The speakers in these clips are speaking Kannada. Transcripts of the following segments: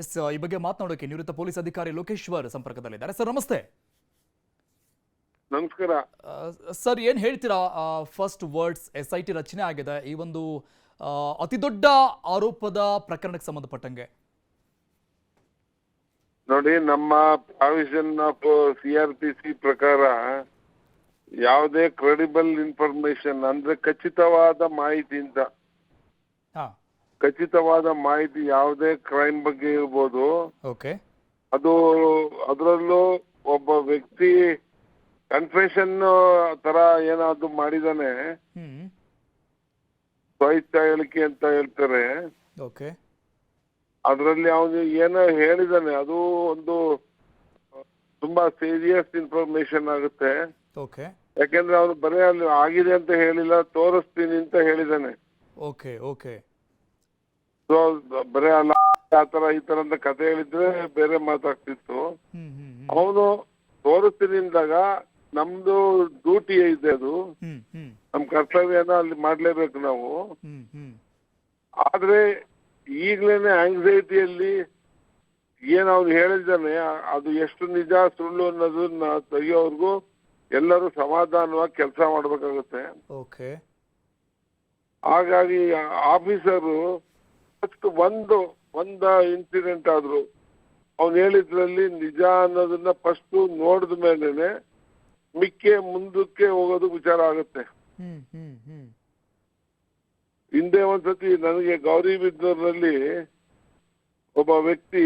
ಎಸ್ ಈ ಬಗ್ಗೆ ಮಾತನಾಡೋಕೆ ನಿವೃತ್ತ ಪೊಲೀಸ್ ಅಧಿಕಾರಿ ಲೋಕೇಶ್ವರ್ ಸಂಪರ್ಕದಲ್ಲಿದ್ದಾರೆ. ಸರ್ ನಮಸ್ತೆ. ನಮಸ್ಕಾರ ಸರ್, ಏನ್ ಹೇಳ್ತೀರಾ? ಫಸ್ಟ್ ವರ್ಡ್ಸ್ SIT ರಚನೆ ಆಗಿದೆ ಈ ಒಂದು ಅತಿ ದೊಡ್ಡ ಆರೋಪದ ಪ್ರಕರಣಕ್ಕೆ ಸಂಬಂಧಪಟ್ಟಂಗೆ. ನೋಡಿ, ನಮ್ಮ ಪ್ರಾವಿಷನ್ ಆಫ್ CRPC ಪ್ರಕಾರ ಯಾವುದೇ ಕ್ರೆಡಿಬಲ್ ಇನ್ಫಾರ್ಮೇಶನ್ ಅಂದ್ರೆ ಖಚಿತವಾದ ಮಾಹಿತಿಯಿಂದ ಖಚಿತವಾದ ಮಾಹಿತಿ ಯಾವುದೇ ಕ್ರೈಮ್ ಬಗ್ಗೆ ಇರ್ಬೋದು, ಓಕೆ, ಅದು ಅದರಲ್ಲೂ ಒಬ್ಬ ವ್ಯಕ್ತಿ ಕನ್ಫೆಷನ್ ತರ ಏನಾದ್ರು ಮಾಡಿದಾನೆ, ಸ್ವಇಚ್ಛಾ ಹೇಳಿಕೆ ಅಂತ ಹೇಳ್ತಾರೆ. ಓಕೆ, ಅದರಲ್ಲಿ ಅವನು ಏನೋ ಹೇಳಿದಾನೆ, ಅದು ಒಂದು ತುಂಬಾ ಸೀರಿಯಸ್ ಇನ್ಫಾರ್ಮೇಶನ್ ಆಗುತ್ತೆ. ಓಕೆ, ಯಾಕೆಂದ್ರೆ ಅವನು ಬರೀ ಅಲ್ಲಿ ಆಗಿದೆ ಅಂತ ಹೇಳಿಲ್ಲ, ತೋರಿಸ್ತೀನಿ ಅಂತ ಹೇಳಿದಾನೆ. ಓಕೆ, ಓಕೆ, ಸೊ ಬರೀ ಅಲ್ಲ ಆತರ ಈ ತರ ಅಂತ ಕತೆ ಹೇಳಿದ್ರೆ ಬೇರೆ ಮಾತಾಗ್ತಿತ್ತು. ಅವನು ತೋರಿಸ್ತೀನಿ ಅಂದಾಗ ನಮ್ದು ಡ್ಯೂಟಿ ಇದೆ, ಅದು ನಮ್ ಕರ್ತವ್ಯನ ಅಲ್ಲಿ ಮಾಡ್ಲೇಬೇಕು ನಾವು. ಆದ್ರೆ ಈಗ್ಲೇನೆ ಆಂಗ್ಸೈಟಿಯಲ್ಲಿ ಏನ್ ಅವ್ನು ಹೇಳಿದ್ದಾನೆ ಅದು ಎಷ್ಟು ನಿಜ ಸುಳ್ಳು ಅನ್ನೋದನ್ನ ತೆಗಿಯೋರ್ಗು ಎಲ್ಲರೂ ಸಮಾಧಾನವಾಗಿ ಕೆಲಸ ಮಾಡ್ಬೇಕಾಗುತ್ತೆ. ಓಕೆ, ಹಾಗಾಗಿ ಆಫೀಸರು ಫಸ್ಟ್ ಒಂದ ಇನ್ಸಿಡೆಂಟ್ ಆದ್ರು ಅವ್ನು ಹೇಳಿದ್ರಲ್ಲಿ ನಿಜ ಅನ್ನೋದನ್ನ ಫಸ್ಟ್ ನೋಡಿದ ಮೇಲೆನೆ ಮಿಕ್ಕೆ ಮುಂದಕ್ಕೆ ಹೋಗೋದು ವಿಚಾರ ಆಗುತ್ತೆ. ಹಿಂದೆ ಒಂದ್ಸತಿ ನನಗೆ ಗೌರಿಬಿದನೂರಿನಲ್ಲಿ ಒಬ್ಬ ವ್ಯಕ್ತಿ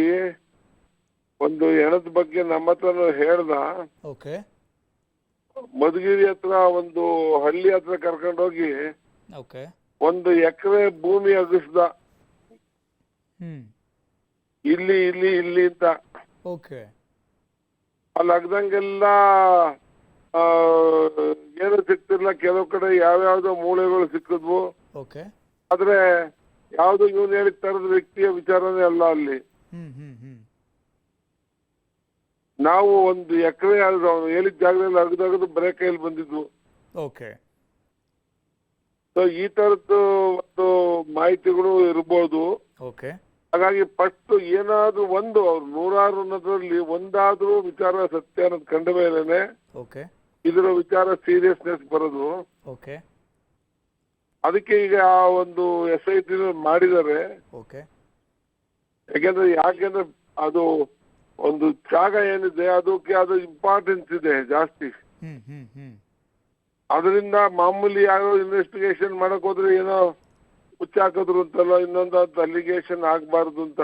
ಒಂದು ಹೆಣದ ಬಗ್ಗೆ ನಮ್ಮ ಹತ್ರ ಹೇಳ್ದ. ಓಕೆ, ಮಧುಗಿರಿ ಹತ್ರ ಒಂದು ಹಳ್ಳಿ ಹತ್ರ ಕರ್ಕೊಂಡೋಗಿ ಓಕೆ, 1 ಎಕರೆ ಭೂಮಿ ಅಗಿಸ್ದ, ಇಲ್ಲಿ ಇಲ್ಲಿ ಇಲ್ಲಿ ಅಂತ. ಓಕೆ, ಅಲ್ಲಿ ಅಗ್ದಂಗೆಲ್ಲ ಏನು ಸಿಕ್ತಿರ್ಲಿಲ್ಲ, ಕೆಲವು ಕಡೆ ಯಾವ್ಯಾವ್ದೋ ಮೂಳೆಗಳು ಸಿಕ್ಕಿದ್ವು. ಓಕೆ, ಆದ್ರೆ ಯಾವ್ದು ಇವನು ಹೇಳಿದ ತರದ ವ್ಯಕ್ತಿಯ ವಿಚಾರನೇ ಅಲ್ಲ ಅಲ್ಲಿ. ನಾವು 1 ಎಕರೆ ಅವನು ಹೇಳಿದ ಜಾಗದಲ್ಲಿ ಅಗದಗದು ಬರೇ ಕೈಯಲ್ಲಿ ಬಂದಿದ್ವು. ಓಕೆ, ಸೊ ಈ ತರದ್ದು ಒಂದು ಮಾಹಿತಿಗಳು ಇರ್ಬೋದು. ಓಕೆ, ಹಾಗಾಗಿ ಫಸ್ಟ್ ಏನಾದ್ರೂ ಒಂದು ಅವ್ರು 100 ಅನ್ನೋದ್ರಲ್ಲಿ ಒಂದಾದ್ರೂ ವಿಚಾರ ಸತ್ಯ ಅನ್ನೋದು ಕಂಡ ಮೇಲೇನೆ ಓಕೆ, ಇದರ ವಿಚಾರ ಸೀರಿಯಸ್ನೆಸ್ ಬರೋದು. ಓಕೆ, ಅದಕ್ಕೆ ಈಗ ಆ ಒಂದು SIT ಮಾಡಿದ್ದಾರೆ. ಓಕೆ, ಯಾಕೆಂದ್ರೆ ಅದು ಒಂದು ಜಾಗ ಏನಿದೆ ಅದಕ್ಕೆ ಅದು ಇಂಪಾರ್ಟೆನ್ಸ್ ಇದೆ ಜಾಸ್ತಿ. ಅದರಿಂದ ಮಾಮೂಲಿ ಯಾರೋ ಇನ್ವೆಸ್ಟಿಗೇಷನ್ ಮಾಡಕ್ ಹೋದ್ರೆ ಏನೋ ಹುಚ್ಚಾಕಿದ್ರು ಅಂತಲ್ಲ, ಇನ್ನೊಂದು ಅಲಿಗೇಷನ್ ಆಗ್ಬಾರ್ದು ಅಂತ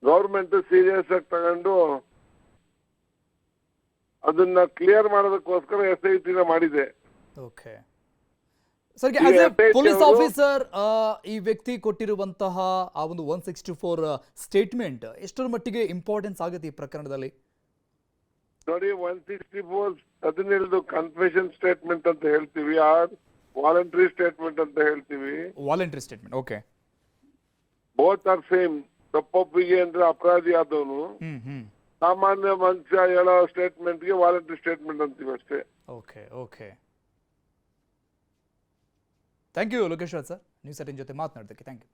ಗೌರ್ಮೆಂಟ್ ಸೀರಿಯಸ್ ಆಗಿ ತಗೊಂಡು ಅದನ್ನ ಕ್ಲಿಯರ್ ಮಾಡೋದಕ್ಕೋಸ್ಕರ SIT ಮಾಡಿದೆ. ಓಕೆ. ಸರ್, ಪೊಲೀಸ್ ಆಫೀಸರ್ ಈ ವ್ಯಕ್ತಿ ಕೊಟ್ಟಿರುವಂತಹ ಆ ಒಂದು 164 ಸ್ಟೇಟ್ಮೆಂಟ್ ಎಷ್ಟರ ಮಟ್ಟಿಗೆ ಇಂಪಾರ್ಟೆನ್ಸ್ ಆಗುತ್ತೆ ಈ ಪ್ರಕರಣದಲ್ಲಿ? ನೋಡಿ, 164 17 ಕನ್ಫೆಷನ್ ಸ್ಟೇಟ್ಮೆಂಟ್ ಅಂತ ಹೇಳ್ತೀವಿ, ಆರ್ ವಾಲಂಟರಿ ಸ್ಟೇಟ್ಮೆಂಟ್ ಅಂತ ಹೇಳ್ತೀವಿ. Voluntary statement, okay. Both are same. ತಪ್ಪೊಪ್ಪಿಗೆ ಅಂದ್ರೆ ಅಪರಾಧಿ ಆದವನು, ಸಾಮಾನ್ಯ ಮನುಷ್ಯ ಹೇಳೋ ಸ್ಟೇಟ್ಮೆಂಟ್ಗೆ ವಾಲಂಟರಿ ಸ್ಟೇಟ್ಮೆಂಟ್ ಅಂತೀವಿ ಅಷ್ಟೇ. Okay, okay. Thank you Lokeshwar sir, news 18 ಜೊತೆ ಮಾತನಾಡೋದಕ್ಕೆ ಥ್ಯಾಂಕ್ ಯು.